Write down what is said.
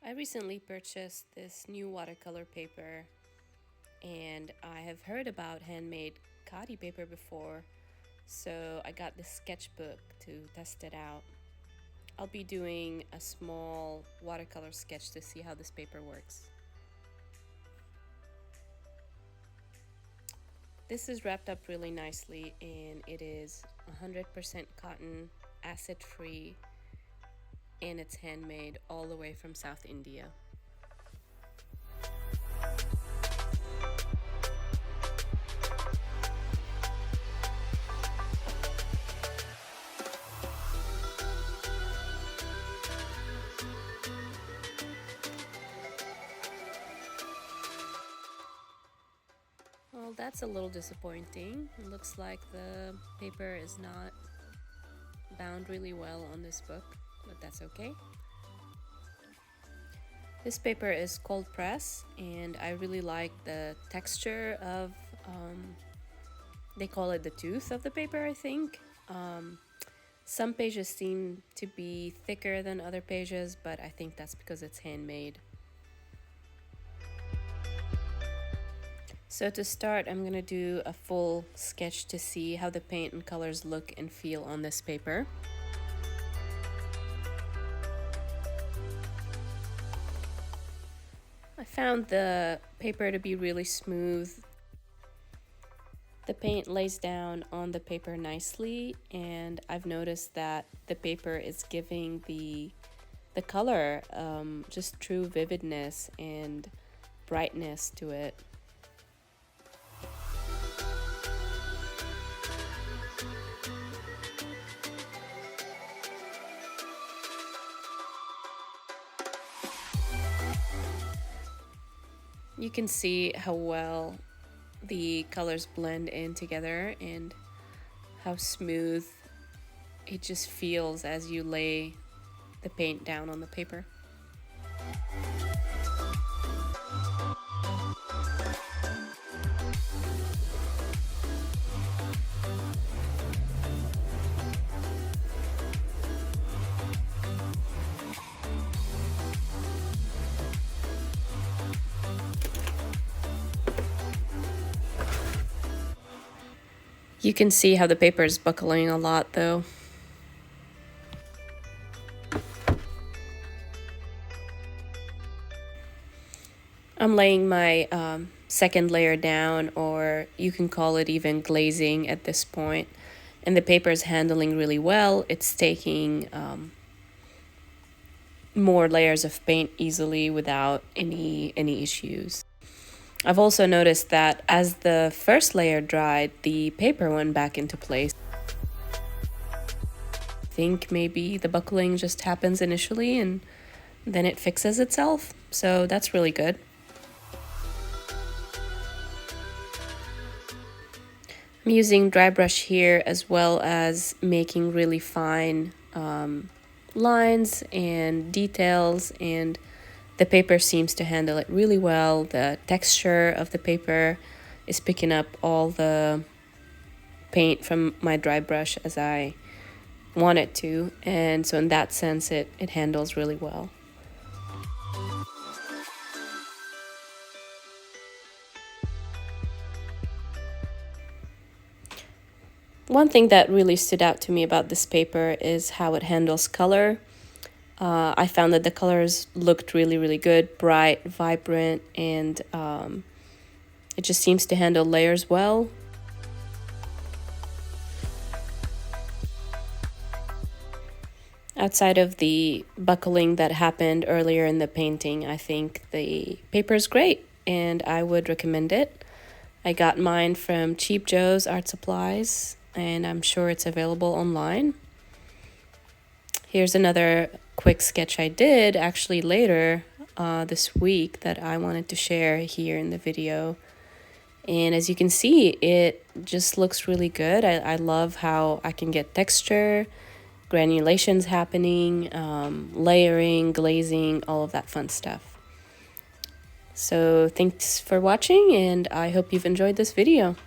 I recently purchased this new watercolor paper, and I have heard about handmade Khadi paper before, so I got this sketchbook to test it out. I'll be doing a small watercolor sketch to see how this paper works. This is wrapped up really nicely, and it is 100% cotton, acid-free, and it's handmade all the way from South India. Well, that's a little disappointing. It looks like the paper is not bound really well on this book, but that's okay. This paper is cold press, and I really like the texture of, they call it the tooth of the paper, I think. Some pages seem to be thicker than other pages, but I think that's because it's handmade. So to start, I'm going to do a full sketch to see how the paint and colors look and feel on this paper. I found the paper to be really smooth. The paint lays down on the paper nicely, and I've noticed that the paper is giving the color just true vividness and brightness to it. You can see how well the colors blend in together and how smooth it just feels as you lay the paint down on the paper. You can see how the paper is buckling a lot though. I'm laying my second layer down, or you can call it even glazing at this point, and the paper is handling really well. It's taking more layers of paint easily without any issues. I've also noticed that as the first layer dried, the paper went back into place. I think maybe the buckling just happens initially and then it fixes itself, so that's really good. I'm using dry brush here, as well as making really fine lines and details, and the paper seems to handle it really well. The texture of the paper is picking up all the paint from my dry brush as I want it to, and so in that sense it handles really well. One thing that really stood out to me about this paper is how it handles color. I found that the colors looked really good, bright, vibrant, and it just seems to handle layers well. Outside of the buckling that happened earlier in the painting, I think the paper is great and I would recommend it. I got mine from Cheap Joe's Art Supplies, and I'm sure it's available online. Here's another quick sketch I did actually later this week that I wanted to share here in the video. And as you can see, it just looks really good. I love how I can get texture, granulations happening, layering, glazing, all of that fun stuff. So thanks for watching, and I hope you've enjoyed this video.